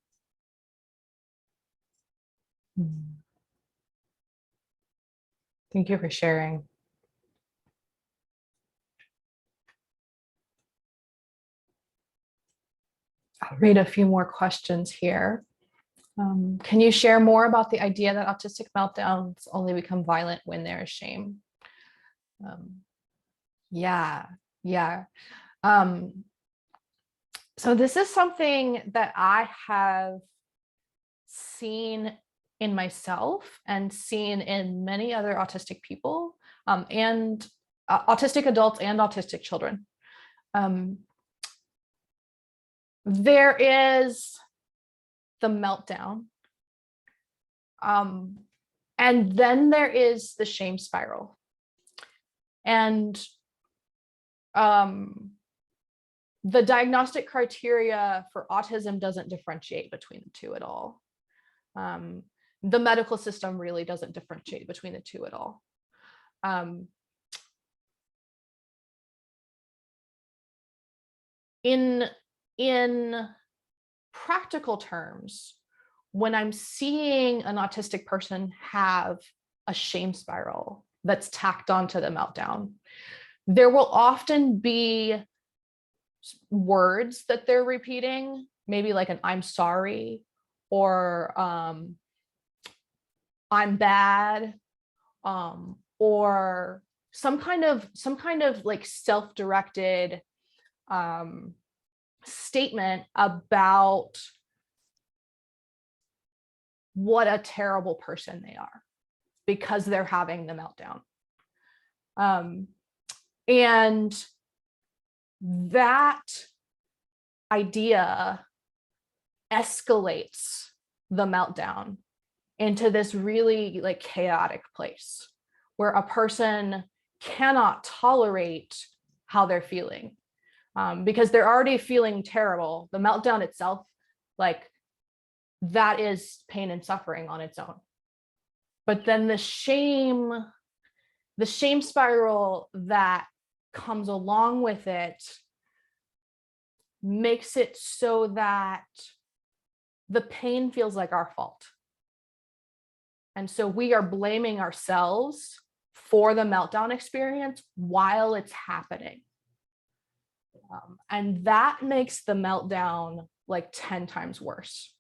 Thank you for sharing. I'll read a few more questions here. Can you share more about the idea that autistic meltdowns only become violent when there is shame? Yeah. So this is something that I have seen in myself and seen in many other autistic people, and autistic adults and autistic children. There is the meltdown, and then there is the shame spiral. And the diagnostic criteria for autism doesn't differentiate between the two at all. The medical system really doesn't differentiate between the two at all. In practical terms, when I'm seeing an autistic person have a shame spiral that's tacked onto the meltdown, there will often be words that they're repeating, maybe like an "I'm sorry" or "I'm bad," or some kind of like self-directed statement about what a terrible person they are because they're having the meltdown. And that idea escalates the meltdown into this really like chaotic place where a person cannot tolerate how they're feeling, because they're already feeling terrible. The meltdown itself, like, that is pain and suffering on its own. But then the shame spiral that comes along with it makes it so that the pain feels like our fault. And so we are blaming ourselves for the meltdown experience while it's happening. And that makes the meltdown like 10 times worse.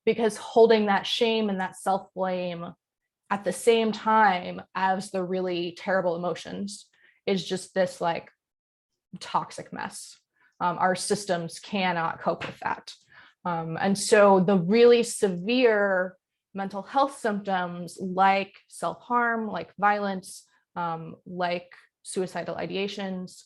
Because holding that shame and that self-blame at the same time as the really terrible emotions is just this like toxic mess. Our systems cannot cope with that. And so the really severe mental health symptoms like self-harm, like violence, like suicidal ideations,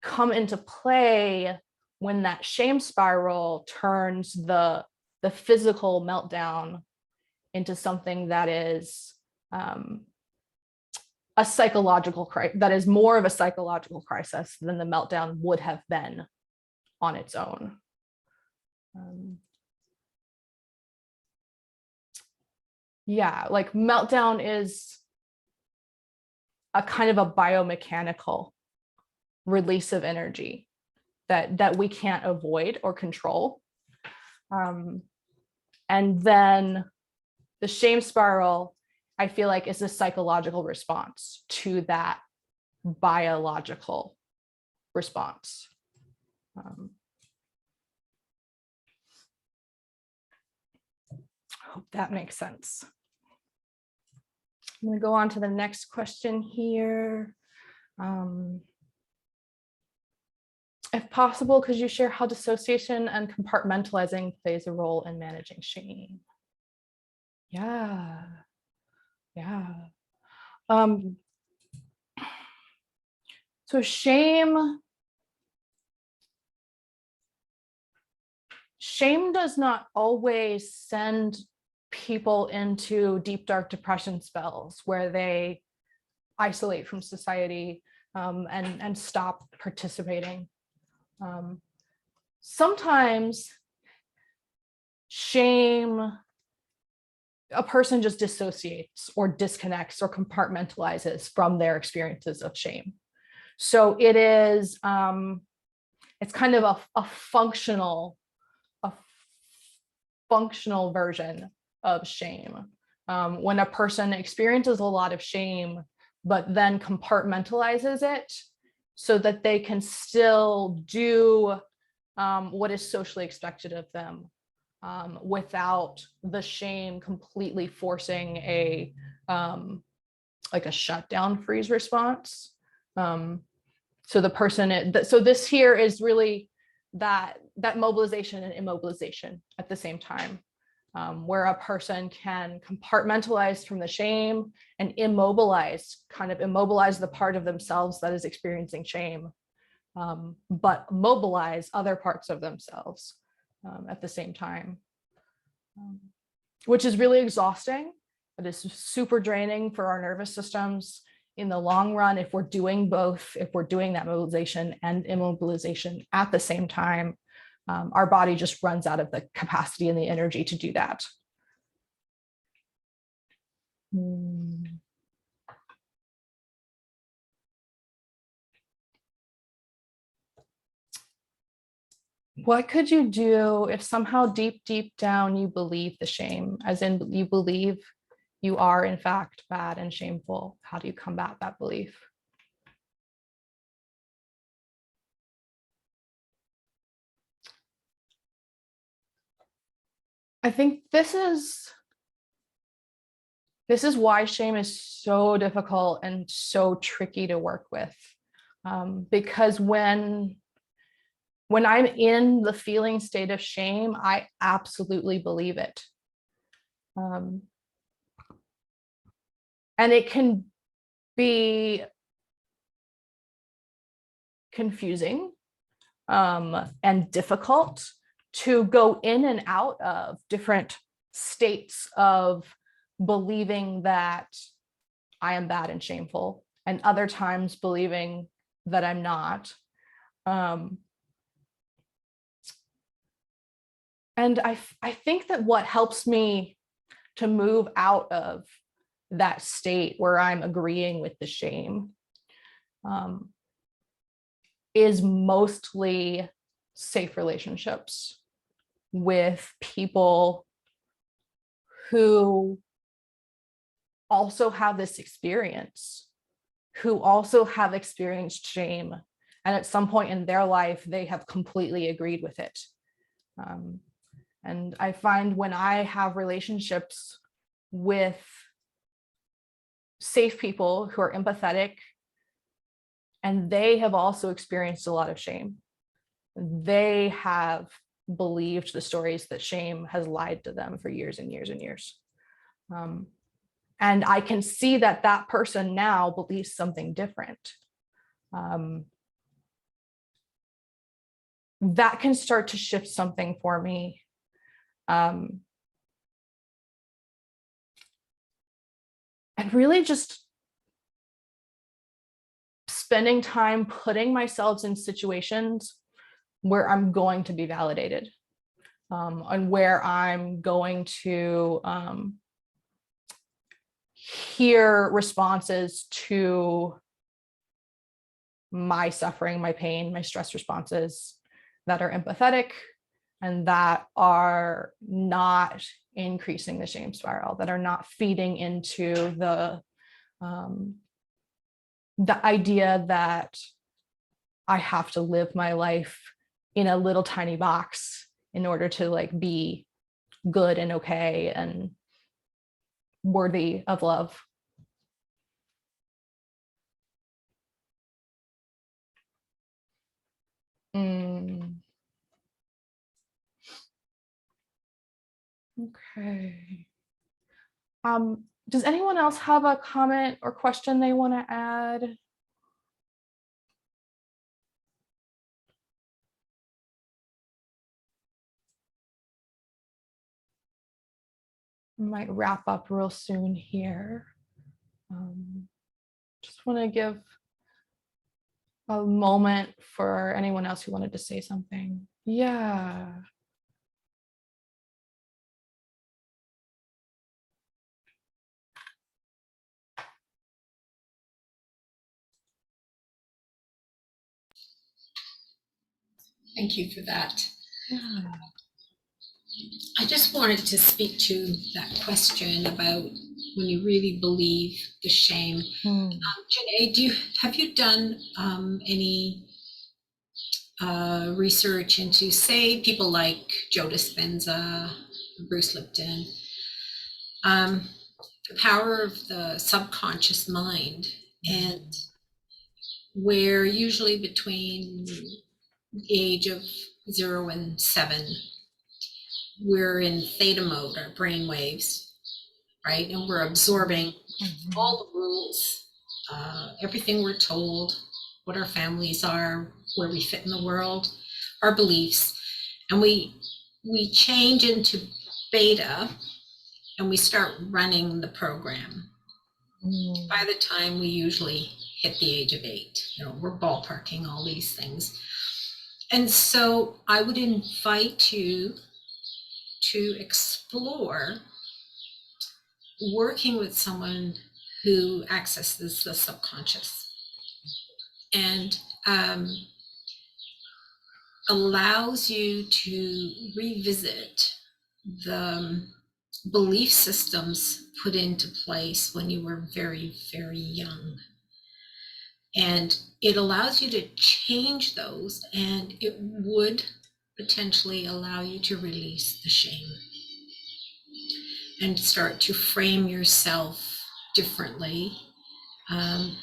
come into play when that shame spiral turns the the physical meltdown into something that is a psychological crisis, that is more of a psychological crisis than the meltdown would have been on its own. Yeah, like meltdown is a kind of a biomechanical release of energy that we can't avoid or control. And then the shame spiral, I feel like, is a psychological response to that biological response. Hope that makes sense. I'm going to go on to the next question here. If possible, could you share how dissociation and compartmentalizing plays a role in managing shame? Yeah. So shame does not always send people into deep, dark depression spells where they isolate from society and stop participating. Sometimes shame, a person just dissociates or disconnects or compartmentalizes from their experiences of shame. So it is, it's kind of a functional version of shame. When a person experiences a lot of shame, but then compartmentalizes it so that they can still do what is socially expected of them without the shame completely forcing a like a shutdown freeze response. So the person, so this here is really that mobilization and immobilization at the same time, where a person can compartmentalize from the shame and kind of immobilize the part of themselves that is experiencing shame, but mobilize other parts of themselves at the same time, which is really exhausting. It is super draining for our nervous systems in the long run if we're doing both, if we're doing that mobilization and immobilization at the same time. Our body just runs out of the capacity and the energy to do that. What could you do if somehow deep down you believe the shame, as in you believe you are in fact bad and shameful? How do you combat that belief? I think this is why shame is so difficult and so tricky to work with, because when I'm in the feeling state of shame, I absolutely believe it. And it can be confusing and difficult to go in and out of different states of believing that I am bad and shameful, and other times believing that I'm not. And I think that what helps me to move out of that state where I'm agreeing with the shame is mostly safe relationships with people who also have this experience, who also have experienced shame. And at some point in their life, they have completely agreed with it. And I find when I have relationships with safe people who are empathetic, and they have also experienced a lot of shame, they have believed the stories that shame has lied to them for years and years and years. And I can see that that person now believes something different. That can start to shift something for me. And really just spending time putting myself in situations where I'm going to be validated, and where I'm going to hear responses to my suffering, my pain, my stress responses that are empathetic and that are not increasing the shame spiral, that are not feeding into the idea that I have to live my life in a little tiny box in order to like be good and okay and worthy of love. Okay. Does anyone else have a comment or question they want to add? Might wrap up real soon here. Just want to give a moment for anyone else who wanted to say something. Yeah. Thank you for that. Yeah. I just wanted to speak to that question about when you really believe the shame. Janae, have you done any research into, say, people like Joe Dispenza, Bruce Lipton, the power of the subconscious mind, and where usually between the age of 0 and 7, we're in theta mode, our brain waves, right? And we're absorbing all the rules, everything we're told, what our families are, where we fit in the world, our beliefs. And we change into beta and we start running the program. By the time we usually hit the age of 8, we're ballparking all these things. And so I would invite you to explore working with someone who accesses the subconscious and allows you to revisit the belief systems put into place when you were very, very young. And it allows you to change those, and it would potentially allow you to release the shame and start to frame yourself differently. Then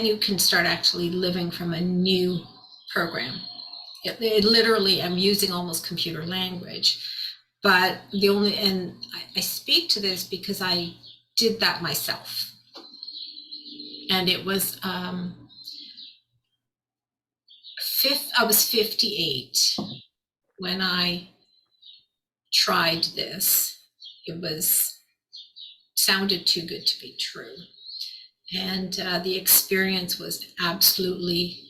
you can start actually living from a new program. It literally, I'm using almost computer language, but I speak to this because I did that myself. And it was, I was 58 when I tried this. It sounded too good to be true. And the experience was absolutely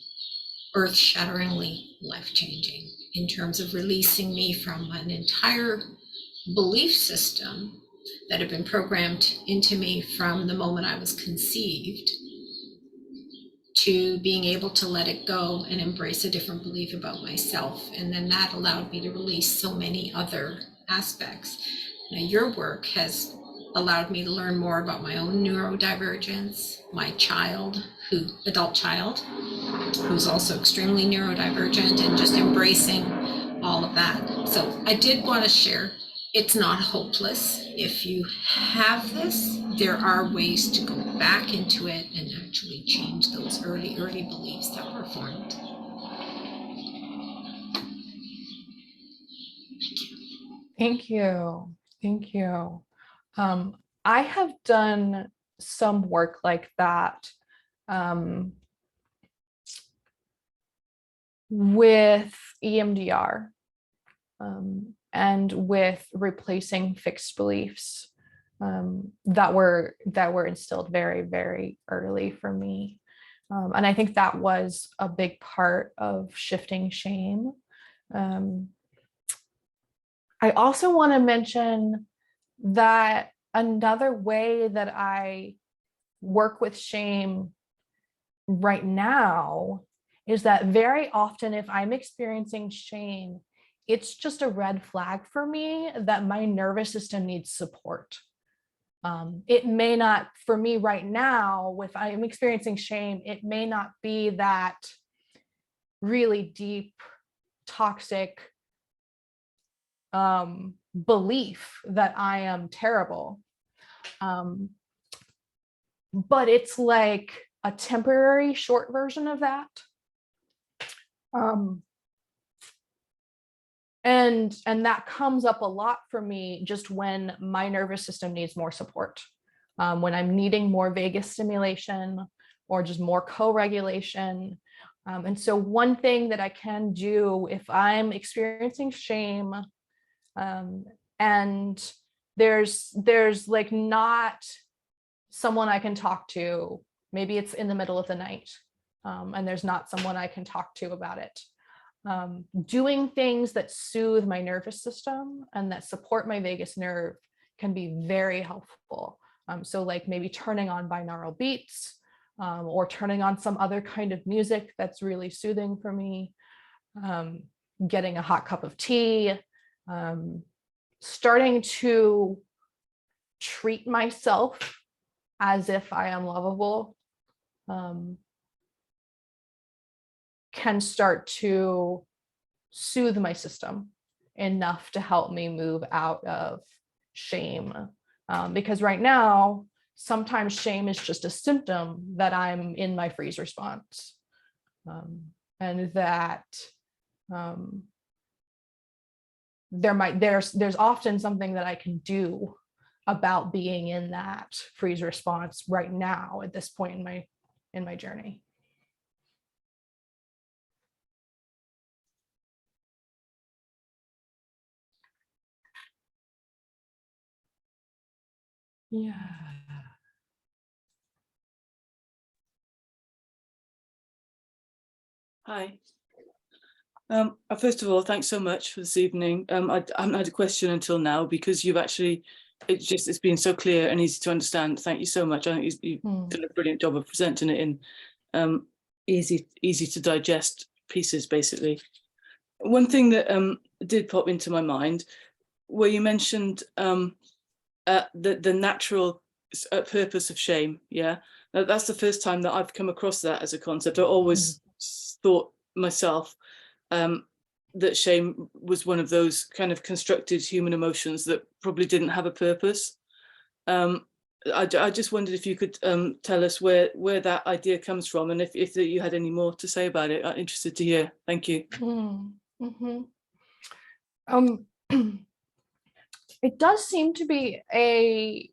earth-shatteringly life-changing in terms of releasing me from an entire belief system that had been programmed into me from the moment I was conceived, to being able to let it go and embrace a different belief about myself. And then that allowed me to release so many other aspects. Now, your work has allowed me to learn more about my own neurodivergence, my adult child, who's also extremely neurodivergent, and just embracing all of that. So I did want to share, it's not hopeless. If you have this, there are ways to go back into it and actually change those early beliefs that were formed. Thank you. Thank you. I have done some work like that with EMDR. and with replacing fixed beliefs that were instilled very, very early for me. And I think that was a big part of shifting shame. I also want to mention that another way that I work with shame right now is that very often, if I'm experiencing shame, it's just a red flag for me that my nervous system needs support. It may not, for me right now, if I'm experiencing shame, it may not be that really deep, toxic belief that I am terrible. But it's like a temporary short version of that. And that comes up a lot for me just when my nervous system needs more support, when I'm needing more vagus stimulation or just more co-regulation. And so one thing that I can do if I'm experiencing shame and there's like not someone I can talk to, maybe it's in the middle of the night and there's not someone I can talk to about it. Doing things that soothe my nervous system and that support my vagus nerve can be very helpful. So like maybe turning on binaural beats or turning on some other kind of music that's really soothing for me, getting a hot cup of tea, starting to treat myself as if I am lovable, can start to soothe my system enough to help me move out of shame. Because right now, sometimes shame is just a symptom that I'm in my freeze response. And that there's often something that I can do about being in that freeze response right now at this point in my journey. Yeah. Hi. First of all, thanks so much for this evening. I haven't had a question until now because you've actually, it's been so clear and easy to understand. Thank you so much. I think you've done a brilliant job of presenting it in easy to digest pieces, basically. One thing that did pop into my mind, where you mentioned the natural purpose of shame. Yeah, that's the first time that I've come across that as a concept. I always thought myself that shame was one of those kind of constructed human emotions that probably didn't have a purpose. I just wondered if you could tell us where that idea comes from, and if you had any more to say about it. I'm interested to hear. Thank you. It does seem to be a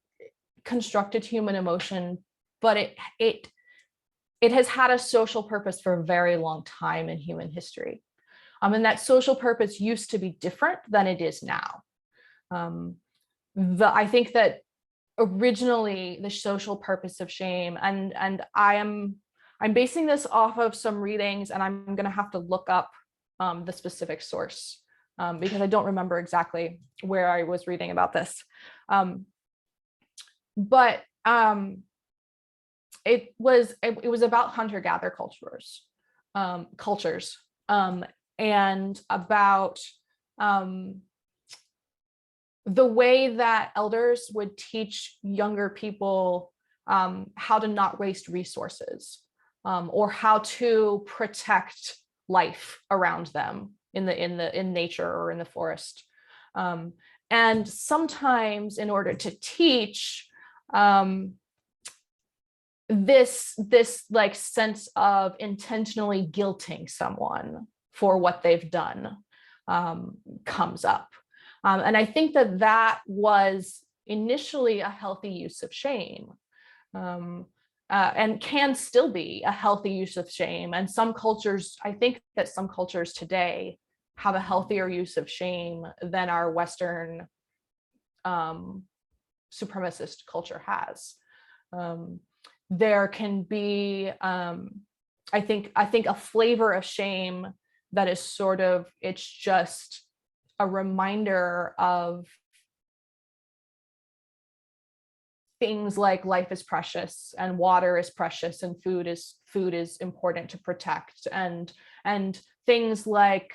constructed human emotion, but it has had a social purpose for a very long time in human history. And that social purpose used to be different than it is now. I think that originally the social purpose of shame, and I'm basing this off of some readings, and I'm going to have to look up the specific source because I don't remember exactly where I was reading about this. But it was about hunter-gatherer cultures, and about the way that elders would teach younger people how to not waste resources, or how to protect life around them in nature or in the forest. And sometimes, in order to teach this like sense of intentionally guilting someone for what they've done comes up. And I think that was initially a healthy use of shame, and can still be a healthy use of shame. And some cultures, I think that some cultures today have a healthier use of shame than our Western supremacist culture has. There can be, I think a flavor of shame that is sort of, it's just a reminder of things like life is precious and water is precious and food is important to protect, and things like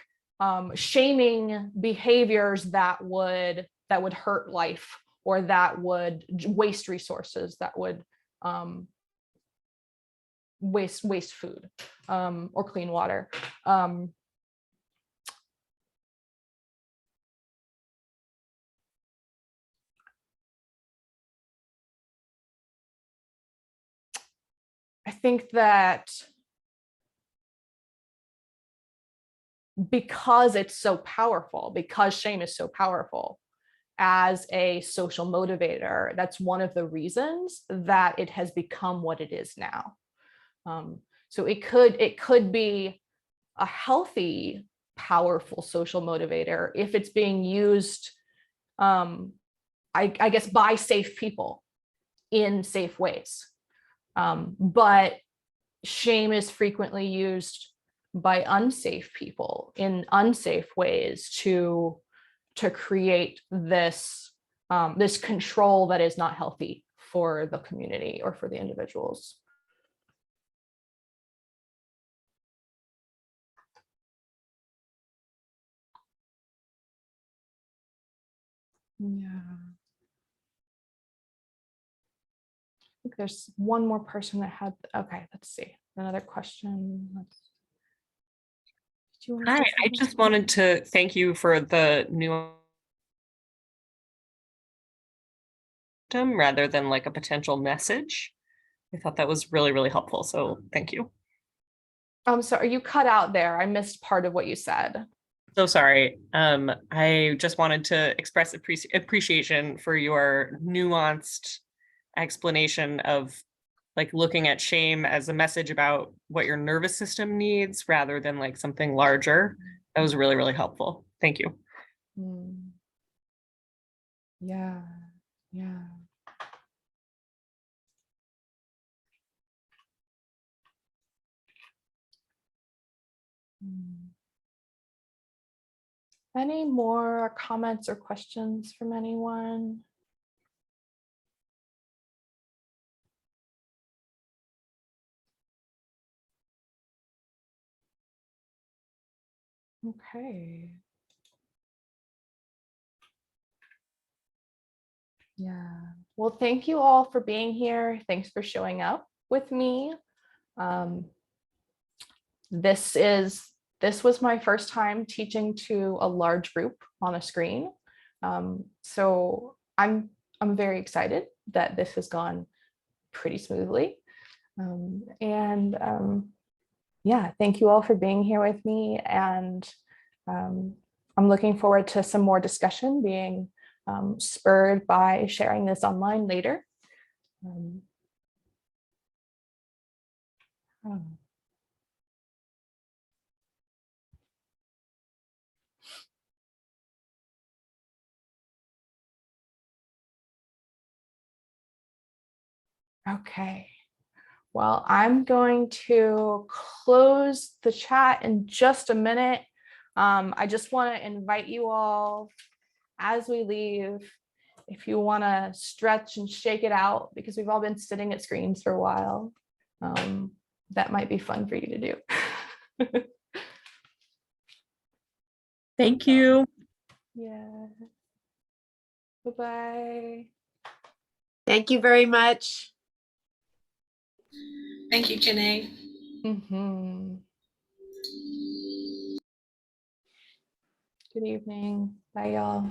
shaming behaviors that would hurt life, or that would waste resources, that would waste food or clean water. I think that because it's so powerful, because shame is so powerful as a social motivator, that's one of the reasons that it has become what it is now. So it could be a healthy, powerful social motivator if it's being used, I guess, by safe people in safe ways. But shame is frequently used by unsafe people in unsafe ways to create this this control that is not healthy for the community or for the individuals. Yeah. I think there's one more person that had, okay, let's see. Another question. Do you want to Hi, say I something? just wanted to thank you for the new item rather than like a potential message. I thought that was really, really helpful. So thank you. So are you cut out there? I missed part of what you said. So sorry. I just wanted to express appreciation for your nuanced explanation of like looking at shame as a message about what your nervous system needs rather than like something larger. That was really, really helpful. Thank you. Mm. Yeah, yeah. Mm. Any more comments or questions from anyone? Okay. Yeah. Well, thank you all for being here. Thanks for showing up with me. This was my first time teaching to a large group on a screen. So I'm very excited that this has gone pretty smoothly. Yeah, thank you all for being here with me. And I'm looking forward to some more discussion being spurred by sharing this online later. Okay. Well, I'm going to close the chat in just a minute. I just want to invite you all as we leave, if you want to stretch and shake it out, because we've all been sitting at screens for a while. That might be fun for you to do. Thank you. Yeah. Bye-bye. Thank you very much. Thank you, Janae. Good evening. Bye, y'all.